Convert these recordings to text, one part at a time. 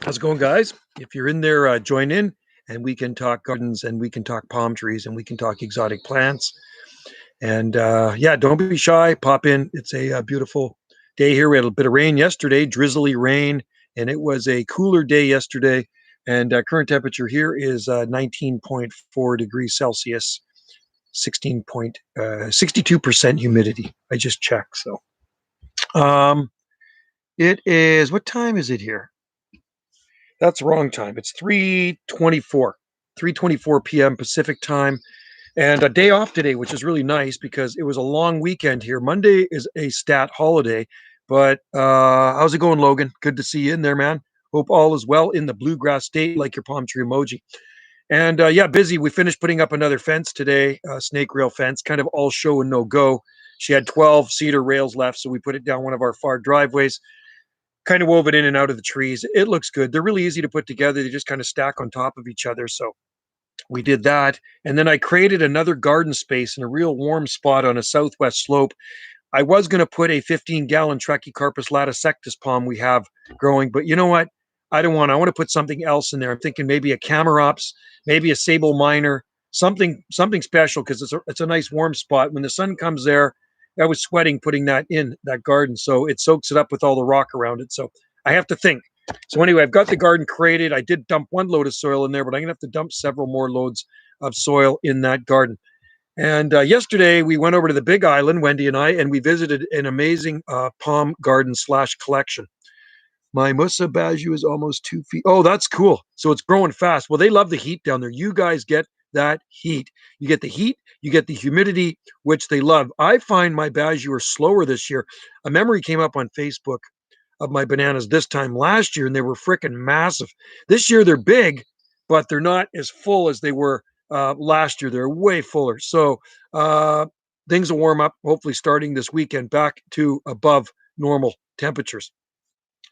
How's it going, guys? If you're in there, join in and we can talk gardens and we can talk palm trees and we can talk exotic plants. And yeah, don't be shy. Pop in. It's a, beautiful day here. We had a bit of rain yesterday, drizzly rain, and it was a cooler day yesterday. And current temperature here is 19.4 degrees Celsius, 62% humidity. I just checked. So um, it is, what time is it here? That's the wrong time. It's 3:24 p.m. Pacific time, and a day off today, which is really nice because it was a long weekend here. Monday is a stat holiday, but how's it going, Logan? Good to see you in there, man. Hope all is well in the bluegrass state, like your palm tree emoji. And yeah, busy. We finished putting up another fence today, snake rail fence, kind of all show and no go. She had 12 cedar rails left, so we put it down one of our far driveways, kind of wove it in and out of the trees. It looks good. They're really easy to put together. They just kind of stack on top of each other. So we did that. And then I created another garden space in a real warm spot on a southwest slope. I was going to put a 15-gallon Trachycarpus latisectus palm we have growing, but you know what? I want to put something else in there. I'm thinking maybe a Camarops, maybe a Sable Minor, something special because it's a nice warm spot. When the sun comes there, I was sweating putting that in that garden, so it soaks it up with all the rock around it. So I have to think. So anyway, I've got the garden created. I did dump one load of soil in there, but I'm gonna have to dump several more loads of soil in that garden. And yesterday we went over to the Big Island, Wendy and I, and we visited an amazing palm garden slash collection. My Musa Baju is almost 2 feet. Oh, that's cool. So it's growing fast. Well, they love the heat down there. You guys get that heat. You get the heat, you get the humidity, which they love. I find my Baju are slower this year. A memory came up on Facebook of my bananas this time last year, and they were freaking massive. This year they're big, but they're not as full as they were last year. They're way fuller. So uh, things will warm up, hopefully starting this weekend, back to above normal temperatures.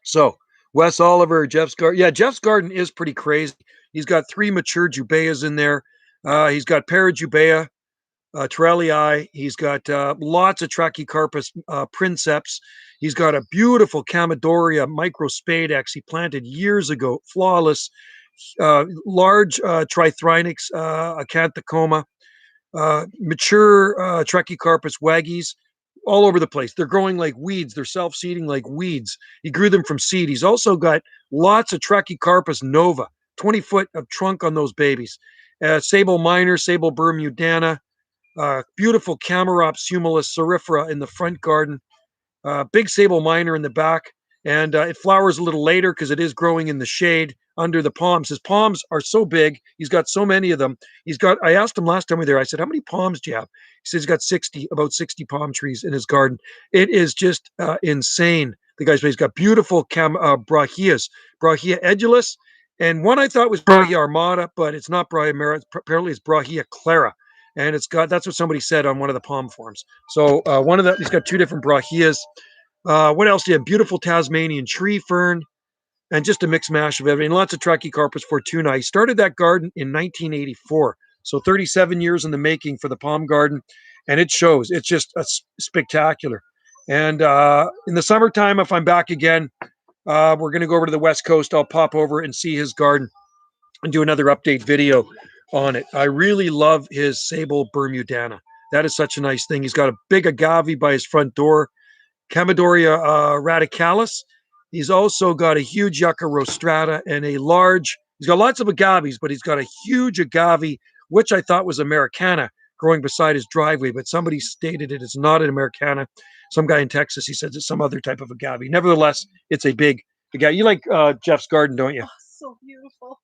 So Wes Oliver, Jeff's garden. Yeah, Jeff's garden is pretty crazy. He's got three mature jubaeas in there. He's got Parajubea, Trellii. He's got lots of Trachycarpus princeps. He's got a beautiful Chamaedorea microspadex he planted years ago, flawless, large Trithrinax acanthocoma, mature Trachycarpus waggies, all over the place. They're growing like weeds. They're self-seeding like weeds. He grew them from seed. He's also got lots of Trachycarpus nova, 20 foot of trunk on those babies. Sable minor, Sable bermudana, beautiful Camarops humulus cerifera in the front garden, big Sable minor in the back. And it flowers a little later because it is growing in the shade under the palms. His palms are so big. He's got so many of them. I asked him last time we were there, I said, how many palms do you have? He says he's got about 60 palm trees in his garden. It is just insane. He's got beautiful brachias, Brachia edulis, and one I thought was Brachia armata, but it's not Brachia mera. Apparently it's Brachia clara. And that's what somebody said on one of the palm forms. So he's got two different brachias. What else do you have? Beautiful Tasmanian tree fern, and just a mixed mash of everything. Lots of Trachycarpus fortuna. He started that garden in 1984, so 37 years in the making for the palm garden, and it shows. It's just spectacular. And in the summertime, if I'm back again, we're going to go over to the West Coast. I'll pop over and see his garden and do another update video on it. I really love his Sable bermudana. That is such a nice thing. He's got a big agave by his front door, Chamaedorea radicalis. He's also got a huge Yucca rostrata and he's got lots of agaves, but he's got a huge agave, which I thought was Americana, growing beside his driveway, but somebody stated it is not an Americana. Some guy in Texas, he says it's some other type of agave. Nevertheless, it's a big agave. You like Jeff's garden, don't you? Oh, so beautiful.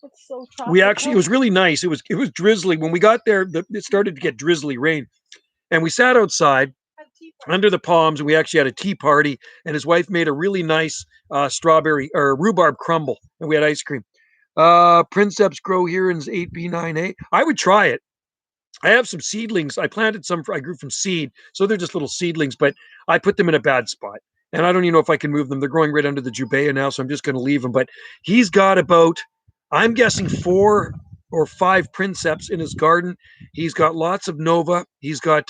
It's so It was really nice. It was drizzly. When we got there, it started to get drizzly rain. And we sat outside under the palms, and we actually had a tea party, and his wife made a really nice strawberry or rhubarb crumble, and we had ice cream. Princeps grow here in 8B9A. I would try it. I have some seedlings. I planted some. I grew from seed, so they're just little seedlings, but I put them in a bad spot, and I don't even know if I can move them. They're growing right under the jubea now, so I'm just going to leave them. But he's got about, I'm guessing, 4 or 5 princeps in his garden. He's got lots of nova. He's got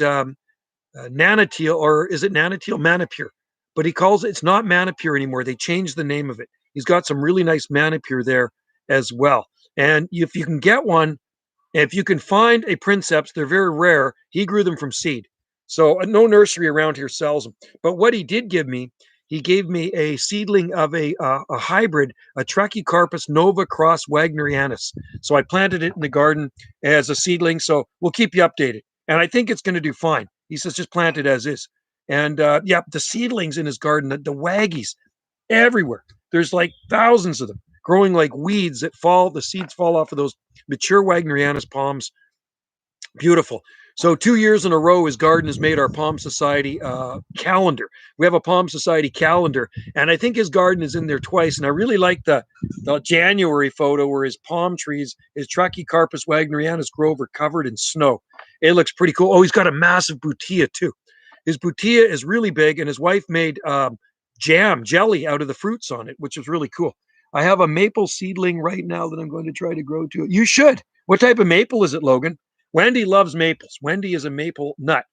Nanotile, or is it Nanotile? Manipure. But he calls it's not Manipure anymore. They changed the name of it. He's got some really nice manicure there as well. And if you can get one, if you can find a princeps, they're very rare. He grew them from seed. So no nursery around here sells them. But what he did give me, he gave me a seedling of a hybrid, a Trachycarpus nova cross Wagnerianus. So I planted it in the garden as a seedling. So we'll keep you updated. And I think it's going to do fine. He says just plant it as is. And yeah, the seedlings in his garden, the waggies, everywhere. There's like thousands of them growing like weeds that fall. The seeds fall off of those mature Wagnerianus palms. Beautiful. So 2 years in a row, his garden has made our Palm Society calendar. We have a Palm Society calendar, and I think his garden is in there twice. And I really like the January photo where his palm trees, his Trachycarpus wagnerianus grove are covered in snow. It looks pretty cool. Oh, he's got a massive butia too. His butia is really big, and his wife made jelly out of the fruits on it, which is really cool. I have a maple seedling right now that I'm going to try to grow to. You should. What type of maple is it, Logan? Wendy loves maples. Wendy is a maple nut.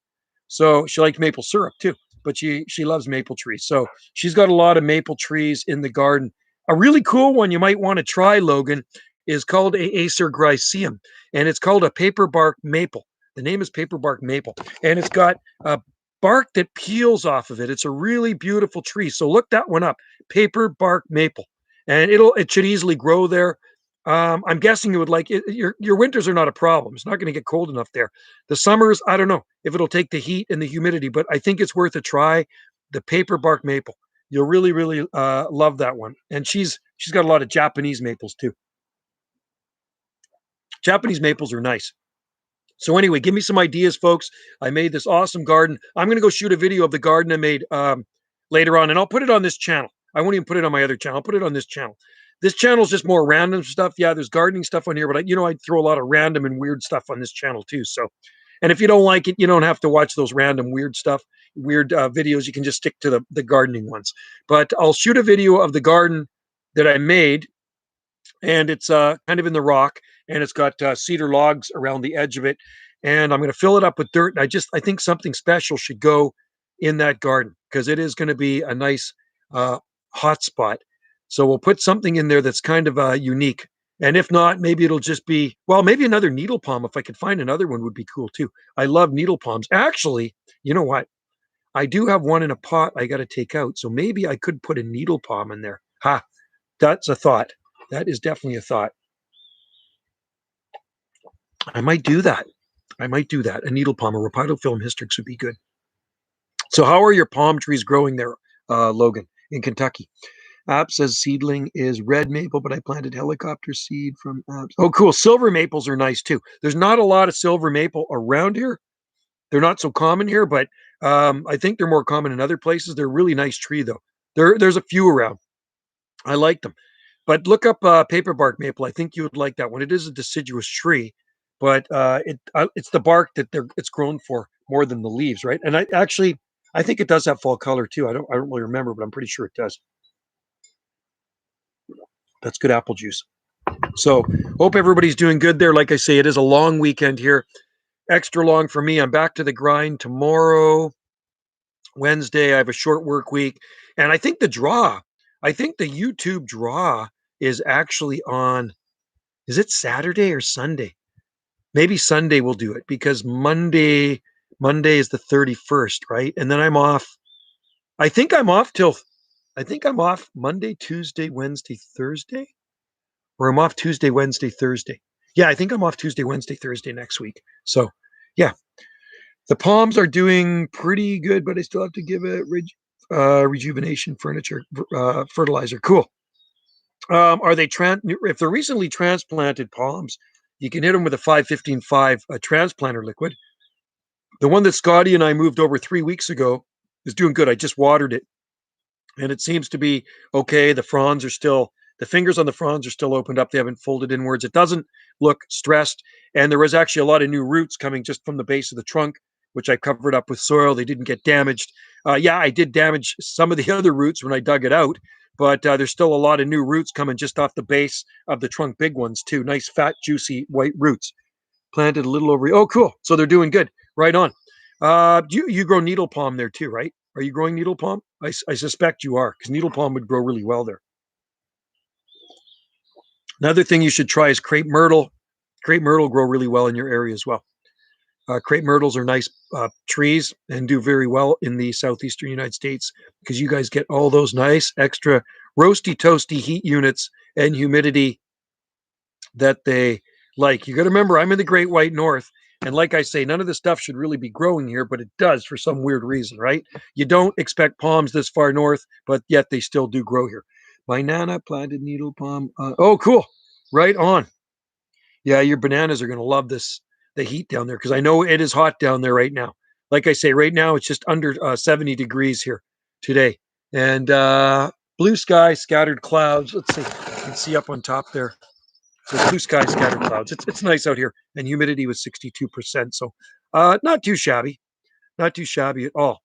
So she likes maple syrup too, but she loves maple trees. So she's got a lot of maple trees in the garden. A really cool one you might want to try, Logan, is called a Acer gryceum, and it's called a paper bark maple. The name is paper bark maple, and it's got a bark that peels off of it. It's a really beautiful tree. So look that one up, paper bark maple, and it should easily grow there. I'm guessing you would like it. Your winters are not a problem. It's not going to get cold enough there. The summers, I don't know if it'll take the heat and the humidity, but I think it's worth a try. The paper bark maple, you'll really, really love that one. And she's got a lot of Japanese maples too. Japanese maples are nice. So anyway, give me some ideas, folks. I made this awesome garden. I'm going to go shoot a video of the garden I made later on, and I'll put it on this channel. I won't even put it on my other channel. I'll put it on this channel. This channel is just more random stuff. Yeah, there's gardening stuff on here, but I throw a lot of random and weird stuff on this channel too. So, and if you don't like it, you don't have to watch those random weird stuff, weird videos. You can just stick to the gardening ones. But I'll shoot a video of the garden that I made, and it's kind of in the rock, and it's got cedar logs around the edge of it, and I'm going to fill it up with dirt. And I think something special should go in that garden because it is going to be a nice hot spot. So we'll put something in there that's kind of unique. And if not, maybe it'll just be, well, maybe another needle palm. If I could find another one, would be cool too. I love needle palms. Actually, you know what? I do have one in a pot I got to take out. So maybe I could put a needle palm in there. Ha, that's a thought. That is definitely a thought. I might do that. I might do that. A needle palm, a Rhopidophyllum hystrix would be good. So how are your palm trees growing there, Logan, in Kentucky? App says seedling is red maple, but I planted helicopter seed from apps. Oh, cool. Silver maples are nice too. There's not a lot of silver maple around here. They're not so common here, but I think they're more common in other places. They're a really nice tree, though. There's a few around. I like them. But look up paper bark maple. I think you would like that one. It is a deciduous tree, but it's the bark that it's grown for more than the leaves, right? And I think it does have fall color too. I don't really remember, but I'm pretty sure it does. That's good apple juice. So hope everybody's doing good there. Like I say, it is a long weekend here, extra long for me. I'm back to the grind tomorrow, Wednesday. I have a short work week, and I think the YouTube draw is actually on. Is it Saturday or Sunday? Maybe Sunday we'll do it because Monday is the 31st, right? And then I'm off. I think I'm off Monday, Tuesday, Wednesday, Thursday. Or I'm off Tuesday, Wednesday, Thursday. Yeah, I think I'm off Tuesday, Wednesday, Thursday next week. So, yeah, the palms are doing pretty good, but I still have to give it rejuvenation furniture fertilizer. Cool. Are they if they're recently transplanted palms, you can hit them with a 515-5 transplanter liquid. The one that Scotty and I moved over 3 weeks ago is doing good. I just watered it, and it seems to be okay. The fingers on the fronds are still opened up. They haven't folded inwards. It doesn't look stressed. And there was actually a lot of new roots coming just from the base of the trunk, which I covered up with soil. They didn't get damaged. Yeah, I did damage some of the other roots when I dug it out, but there's still a lot of new roots coming just off the base of the trunk, big ones too. Nice, fat, juicy white roots. Planted a little over. Oh, cool. So they're doing good. Right on. You grow needle palm there too, right? Are you growing needle palm? I suspect you are, because needle palm would grow really well there. Another thing you should try is crepe myrtle. Crepe myrtle grow really well in your area as well. Crepe myrtles are nice trees and do very well in the southeastern United States because you guys get all those nice extra roasty toasty heat units and humidity that they like. You got to remember, I'm in the Great White North. And like I say, none of this stuff should really be growing here, but it does for some weird reason, right? You don't expect palms this far north, but yet they still do grow here. My Nana planted needle palm. Oh, cool. Right on. Yeah, your bananas are going to love this, the heat down there, because I know it is hot down there right now. Like I say, right now it's just under 70 degrees here today. And blue sky, scattered clouds. Let's see. You can see up on top there. So blue sky, scattered clouds. It's nice out here, and humidity was 62%. So not too shabby, not too shabby at all.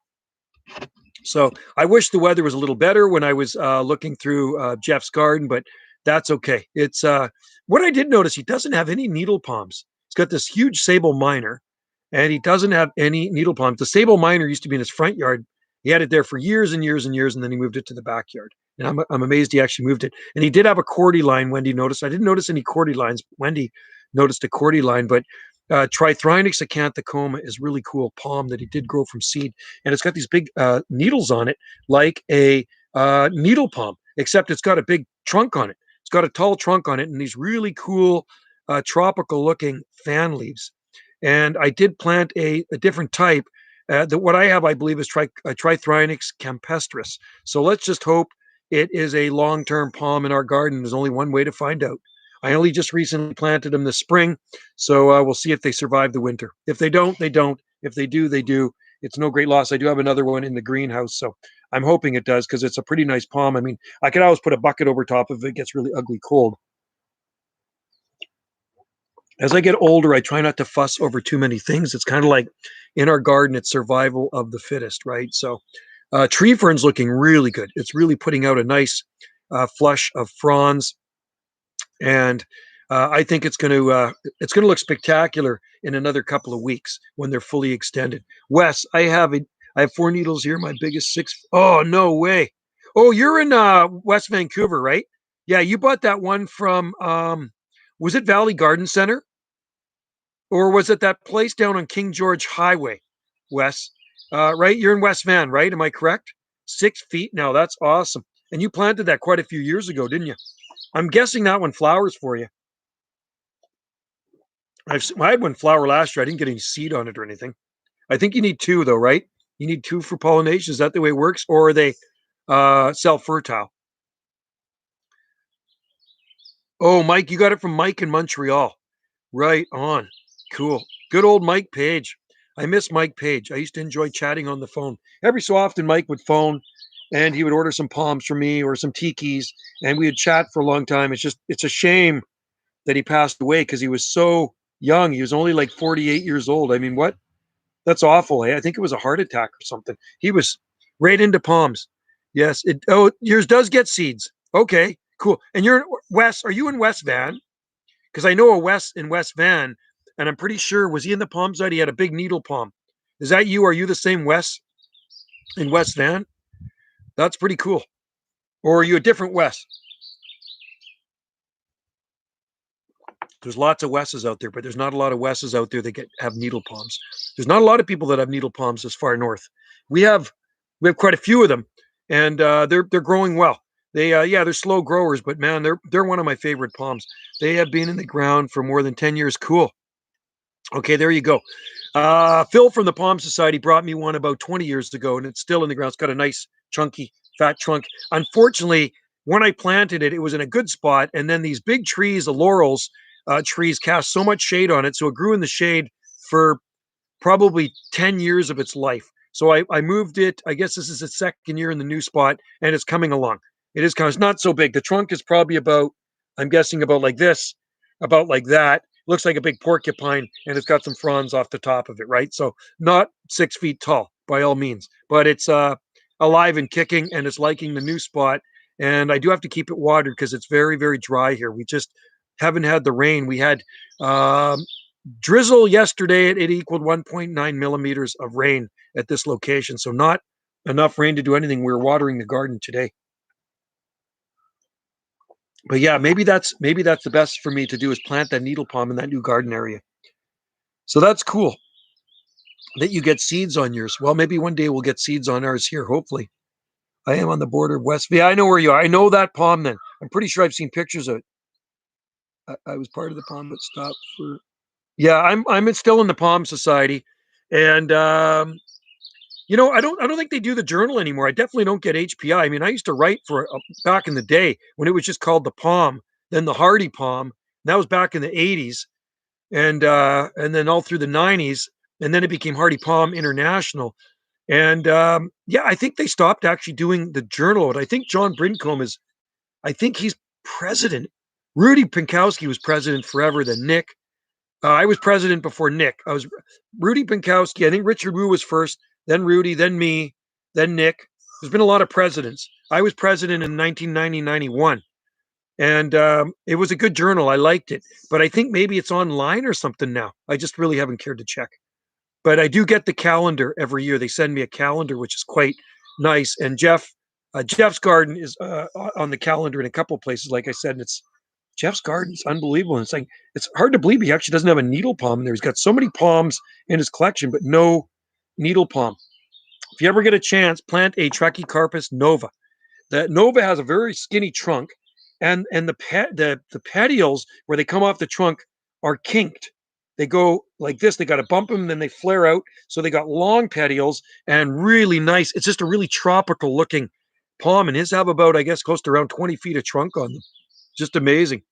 So I wish the weather was a little better when I was looking through Jeff's garden, but that's okay. It's what I did notice. He doesn't have any needle palms. He's got this huge sable minor, and he doesn't have any needle palms. The sable minor used to be in his front yard. He had it there for years and years and years, and then he moved it to the backyard. And I'm amazed he actually moved it. And he did have a cordyline. Wendy noticed. I didn't notice any cordylines. Wendy noticed a cordyline, but Trithronyx acanthocoma is really cool palm that he did grow from seed, and it's got these big needles on it, like a needle palm, except it's got a big trunk on it. It's got a tall trunk on it, and these really cool tropical-looking fan leaves. And I did plant a different type. That what I have, I believe, is Trithronyx campestris. So let's just hope it is a long-term palm in our garden. There's only one way to find out. I only just recently planted them this spring, so we'll see if they survive the winter. If they don't, they don't. If they do, they do. It's no great loss. I do have another one in the greenhouse, so I'm hoping it does because it's a pretty nice palm. I mean, I could always put a bucket over top if it gets really ugly cold. As I get older, I try not to fuss over too many things. It's kind of like in our garden, it's survival of the fittest, right? So, tree fern's looking really good. It's really putting out a nice flush of fronds, and I think it's going to look spectacular in another couple of weeks when they're fully extended. Wes, I have 4 needles here. My biggest six. Oh no way! Oh, you're in West Vancouver, right? Yeah, you bought that one from. Was it Valley Garden Center? Or was it that place down on King George Highway, Wes? Right, you're in West Van, right? Am I correct? 6 feet now. That's awesome. And you planted that quite a few years ago, didn't you? I'm guessing that one flowers for you. I had one flower last year. I didn't get any seed on it or anything. I think you need two though, right? You need two for pollination. Is that the way it works, or are they self-fertile? Oh, Mike, you got it from Mike in Montreal. Right on. Cool. Good old Mike Page. I miss Mike Page. I used to enjoy chatting on the phone. Every so often, Mike would phone and he would order some palms for me or some tikis, and we would chat for a long time. It's a shame that he passed away because he was so young. He was only like 48 years old. I mean, what? That's awful. Eh? I think it was a heart attack or something. He was right into palms. Yes. Yours does get seeds. Okay, cool. And you're in West. Are you in West Van? Because I know a West in West Van, and I'm pretty sure was he in the palm side? He had a big needle palm. Is that you? Are you the same West in West Van? That's pretty cool. Or are you a different West? There's lots of Wesses out there, but there's not a lot of Wesses out there that have needle palms. There's not a lot of people that have needle palms this far north. We have we have quite a few of them, and they're growing well. They're slow growers, but man, they're one of my favorite palms. They have been in the ground for more than 10 years. Cool. Okay, there you go. Phil from the Palm Society brought me one about 20 years ago, and it's still in the ground. It's got a nice, chunky, fat trunk. Unfortunately, when I planted it, it was in a good spot, and then these big trees, the laurels trees, cast so much shade on it, so it grew in the shade for probably 10 years of its life. So I moved it. I guess this is its second year in the new spot, and it's coming along. It is kind of, it's not so big. The trunk is probably about, I'm guessing about like this, about like that. Looks like a big porcupine, and it's got some fronds off the top of it, right? So not 6 feet tall by all means, but it's alive and kicking, and it's liking the new spot. And I do have to keep it watered because it's very, very dry here. We just haven't had the rain. We had drizzle yesterday. It equaled 1.9 millimeters of rain at this location. So not enough rain to do anything. We were watering the garden today. But yeah, maybe that's the best for me to do is plant that needle palm in that new garden area. So that's cool that you get seeds on yours. Well, maybe one day we'll get seeds on ours here, hopefully. I am on the border of West. Yeah, I know where you are. I know that palm then. I'm pretty sure I've seen pictures of it. I was part of the palm but stopped for. Yeah, still in the Palm Society. And I don't think they do the journal anymore. I definitely don't get HPI. I mean, I used to write for back in the day when it was just called the Palm, then the Hardy Palm. That was back in the 80s, and then all through the 90s, and then it became Hardy Palm International. And yeah, I think they stopped actually doing the journal. And I think John Brincombe is. I think he's president. Rudy Pinkowski was president forever. Then Nick. I was president before Nick. I was Rudy Pinkowski. I think Richard Wu was first, then Rudy, then me, then Nick. There's been a lot of presidents. I was president in 1990-91, and it was a good journal. I liked it, but I think maybe it's online or something now. I just really haven't cared to check. But I do get the calendar every year. They send me a calendar, which is quite nice. And Jeff's garden is on the calendar in a couple of places. Like I said, and it's Jeff's garden's unbelievable. And it's like it's hard to believe he actually doesn't have a needle palm in there. He's got so many palms in his collection, but no needle palm. If you ever get a chance, plant a Trachycarpus nova. The nova has a very skinny trunk, and the petioles where they come off the trunk are kinked. They go like this. They got to bump them, then they flare out. So they got long petioles and really nice. It's just a really tropical looking palm, and his have about, I guess, close to around 20 feet of trunk on them. Just amazing.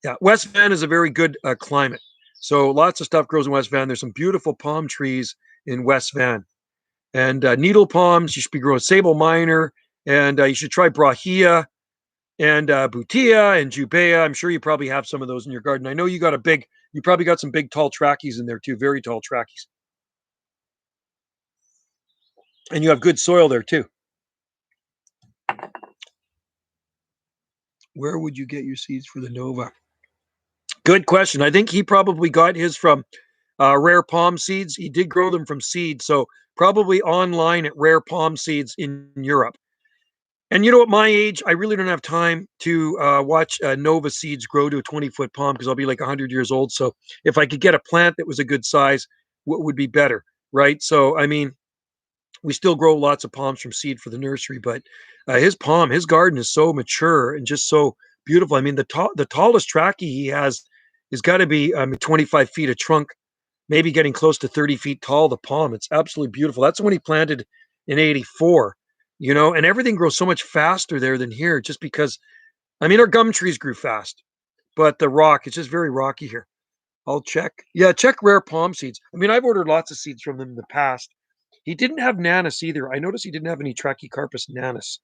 Yeah, West Van is a very good climate. So lots of stuff grows in West Van. There's some beautiful palm trees in West Van. And needle palms, you should be growing sable minor, and you should try brahia and butia and jubea. I'm sure you probably have some of those in your garden. I know you probably got some big tall trackies in there too, very tall trackies. And you have good soil there too. Where would you get your seeds for the Nova? Good question. I think he probably got his from Rare Palm Seeds. He did grow them from seed, so probably online at Rare Palm Seeds in Europe. And at my age, I really don't have time to watch Nova seeds grow to a 20-foot palm because I'll be like 100 years old. So if I could get a plant that was a good size, what would be better, right? So, I mean, we still grow lots of palms from seed for the nursery, but his garden is so mature and just so beautiful. I mean, the tallest trachea he has got to be 25 feet of trunk, maybe getting close to 30 feet tall. The palm, it's absolutely beautiful. That's when he planted in '84. And everything grows so much faster there than here, just because. I mean, our gum trees grew fast, but the rock, it's just very rocky here. I'll check. Yeah, check Rare Palm Seeds. I mean, I've ordered lots of seeds from them in the past. He didn't have Nanus either. I noticed he didn't have any Trachycarpus nanus.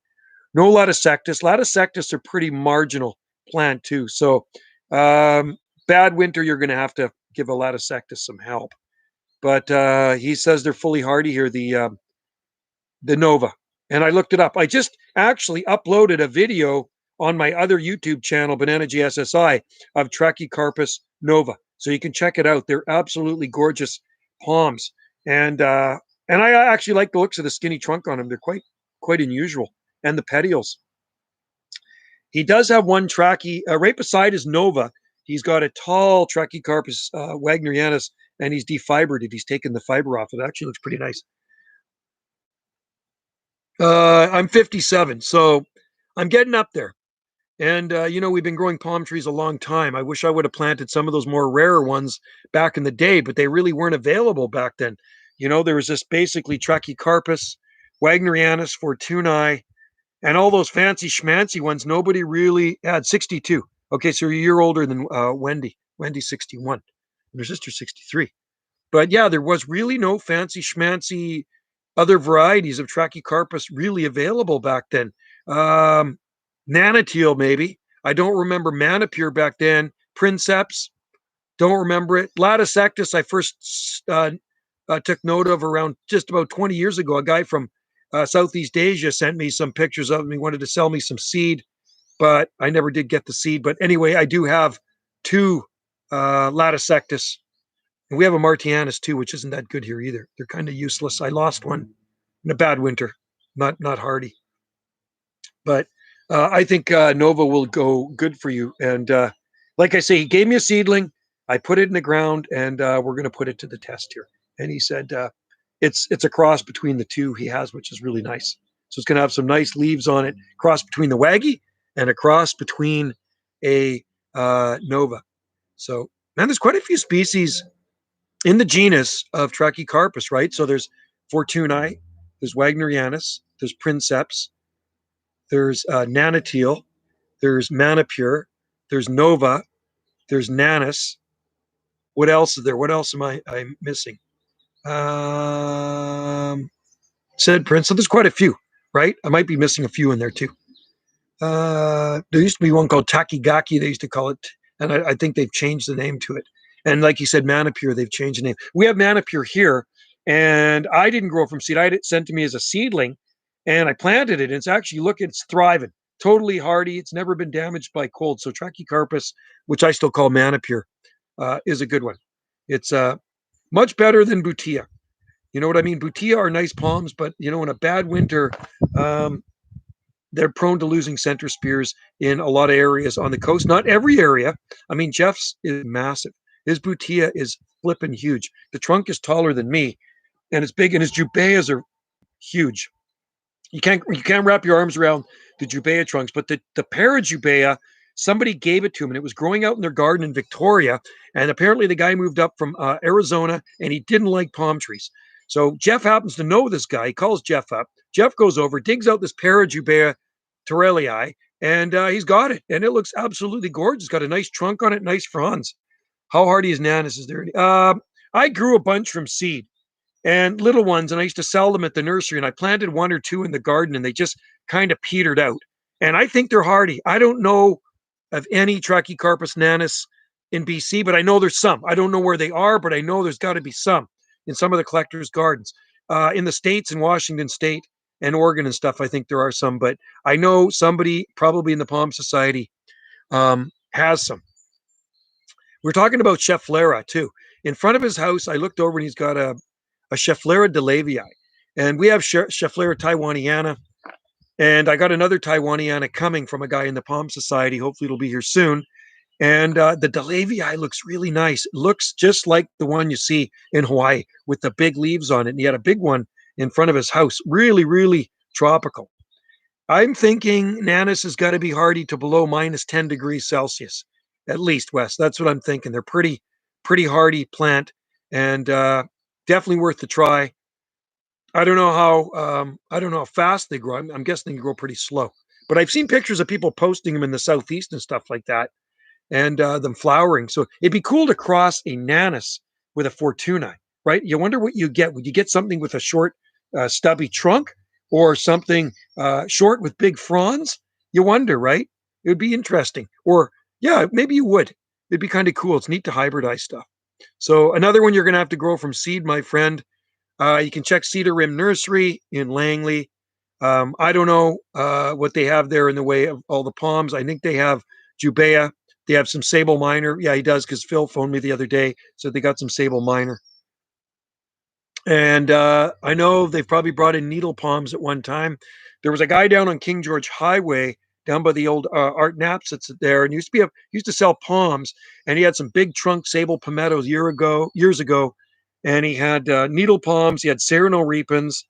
No Latticectus. Latticectus are pretty marginal plant too. So, bad winter, you're going to have to give a Latticectus some help. But he says they're fully hardy here, the Nova. And I looked it up. I just actually uploaded a video on my other YouTube channel, Banana GSSI, of Trachycarpus Nova. So you can check it out. They're absolutely gorgeous palms. And I actually like the looks of the skinny trunk on them. They're quite unusual. And the petioles. He does have one right beside his Nova. He's got a tall Trachycarpus wagnerianus, and he's defibered it. He's taken the fiber off. It actually looks pretty nice. I'm 57, so I'm getting up there. And we've been growing palm trees a long time. I wish I would have planted some of those more rarer ones back in the day, but they really weren't available back then. There was just basically Trachycarpus, Wagnerianus, Fortunae, and all those fancy schmancy ones. Nobody really had 62. Okay, so you're a year older than Wendy. Wendy's 61, and her sister's 63. But yeah, there was really no fancy schmancy other varieties of Trachycarpus really available back then. Nanotile, maybe. I don't remember Manipure back then. Princeps, don't remember it. Latticectus, I first took note of around just about 20 years ago. A guy from Southeast Asia sent me some pictures of him. He wanted to sell me some seed, but I never did get the seed. But anyway, I do have two Latticectus. And we have a Martianus too, which isn't that good here either. They're kind of useless. I lost one in a bad winter. Not hardy. But I think Nova will go good for you. And like I say, he gave me a seedling. I put it in the ground, and we're going to put it to the test here. And he said it's a cross between the two he has, which is really nice. So it's going to have some nice leaves on it, cross between the Waggy and a cross between a Nova. So, man, there's quite a few species in the genus of Trachycarpus, right? So there's Fortunae, there's Wagnerianus, there's Princeps, there's Nanotile, there's Manipure, there's Nova, there's Nanus. What else is there? What else am I'm missing? Um, Said Prince. So there's quite a few, right? I might be missing a few in there too. There used to be one called Takigaki. They used to call it, and I think they've changed the name to it. And like you said, Manipure, they've changed the name. We have Manipure here, and I didn't grow from seed. I had it sent to me as a seedling, and I planted it. And it's actually it's thriving, totally hardy. It's never been damaged by cold. So Trachycarpus, which I still call Manipure, is a good one. It's much better than Butia. You know what I mean? Butia are nice palms, but in a bad winter, um, they're prone to losing center spears in a lot of areas on the coast. Not every area. I mean, Jeff's is massive. His Butia is flipping huge. The trunk is taller than me, and it's big, and his Jubaeas are huge. You can't wrap your arms around the Jubea trunks, but the Parajubea, somebody gave it to him, and it was growing out in their garden in Victoria. And apparently, the guy moved up from Arizona, and he didn't like palm trees. So Jeff happens to know this guy. He calls Jeff up. Jeff goes over, digs out this Parajubea Torellii, and he's got it, and it looks absolutely gorgeous. Got a nice trunk on it, nice fronds. How hardy is Nanus? Is there? I grew a bunch from seed and little ones, and I used to sell them at the nursery. And I planted one or two in the garden, and they just kind of petered out. And I think they're hardy. I don't know of any Trachycarpus nanus in BC, but I know there's some. I don't know where they are, but I know there's got to be some in some of the collectors' gardens. In the States, in Washington State and Oregon and stuff, I think there are some, but I know somebody probably in the Palm Society has some. We're talking about Schefflera too. In front of his house, I looked over and he's got a Schefflera delavii. And we have Schefflera taiwaniana. And I got another taiwaniana coming from a guy in the Palm Society. Hopefully it'll be here soon. And the delavii looks really nice. It looks just like the one you see in Hawaii with the big leaves on it. And he had a big one in front of his house. Really, really tropical. I'm thinking Nanus has got to be hardy to below minus 10 degrees Celsius, at least, Wes. That's what I'm thinking. They're pretty hardy plant, and definitely worth the try. I don't know how fast they grow. I'm guessing they grow pretty slow. But I've seen pictures of people posting them in the southeast and stuff like that, and them flowering. So it'd be cool to cross a Nanus with a Fortuna, right? You wonder what you get. Would you get something with a short, stubby trunk, or something short with big fronds? You wonder, right? It would be interesting. Or yeah, maybe you would. It'd be kind of cool. It's neat to hybridize stuff. So another one you're going to have to grow from seed, my friend. You can check Cedar Rim Nursery in Langley. I don't know what they have there in the way of all the palms. I think they have Jubea. They have some Sable Minor. Yeah, he does, because Phil phoned me the other day, so they got some Sable Minor. And I know they've probably brought in needle palms at one time. There was a guy down on King George Highway, down by the old Art Naps that's there, and used to sell palms, and he had some big trunk sable palmettos years ago, and he had needle palms. He had Sereno repens.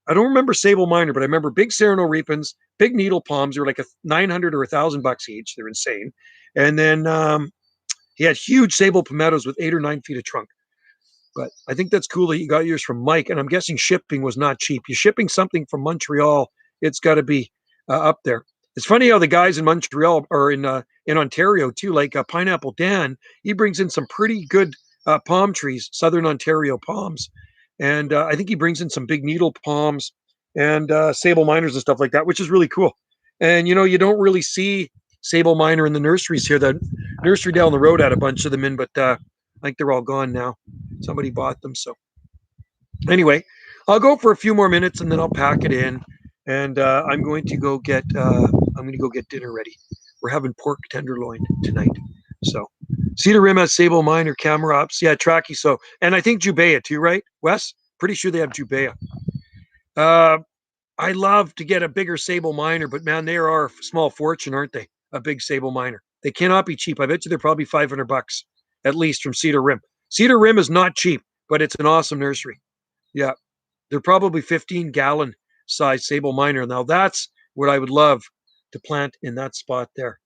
I don't remember Sable Minor, but I remember big Sereno repens, big needle palms. They were like a 900 or $1,000 each. They're insane. And then he had huge sable palmettos with 8 or 9 feet of trunk. But I think that's cool that you got yours from Mike. And I'm guessing shipping was not cheap. You're shipping something from Montreal, it's got to be up there. It's funny how the guys in Montreal or in Ontario too, like Pineapple Dan, he brings in some pretty good palm trees, Southern Ontario palms, and I think he brings in some big needle palms and sable minors and stuff like that, which is really cool. And you don't really see sable minor in the nurseries here. The nursery down the road had a bunch of them in, but I think they're all gone now. Somebody bought them. So anyway, I'll go for a few more minutes and then I'll pack it in. And I'm going to go get dinner ready. We're having pork tenderloin tonight. So Cedar Rim has Sable Minor, Camarops, yeah, Tracky. So, and I think Jubea too, right, Wes? Pretty sure they have Jubea. I love to get a bigger sable miner, but man, they are a small fortune, aren't they? A big sable miner. They cannot be cheap. I bet you they're probably $500 at least from Cedar Rim. Cedar Rim is not cheap, but it's an awesome nursery. Yeah, they're probably 15-gallon size sable miner. Now that's what I would love to plant in that spot there.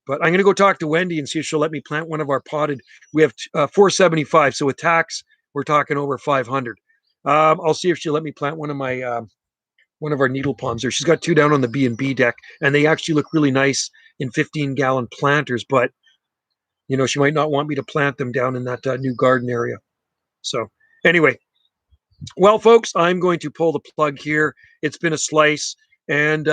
But I'm going to go talk to Wendy and see if she'll let me plant one of our potted. We have 475, so with tax, we're talking over 500. I'll see if she'll let me plant one of our needle palms there. She's got two down on the B&B deck, and they actually look really nice in 15-gallon planters. But she might not want me to plant them down in that new garden area. So anyway, well, folks, I'm going to pull the plug here. It's been a slice, and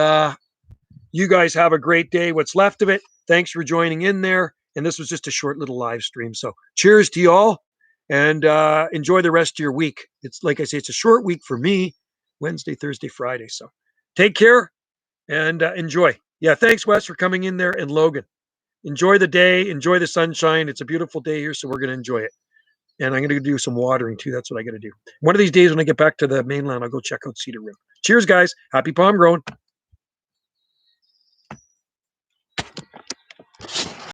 you guys have a great day. What's left of it. Thanks for joining in there. And this was just a short little live stream. So cheers to you all, and enjoy the rest of your week. It's like I say, it's a short week for me, Wednesday, Thursday, Friday. So take care and enjoy. Yeah, thanks, Wes, for coming in there, and Logan. Enjoy the day. Enjoy the sunshine. It's a beautiful day here, so we're going to enjoy it. And I'm going to do some watering too. That's what I got to do. One of these days when I get back to the mainland, I'll go check out Cedar Rim. Cheers, guys. Happy palm growing.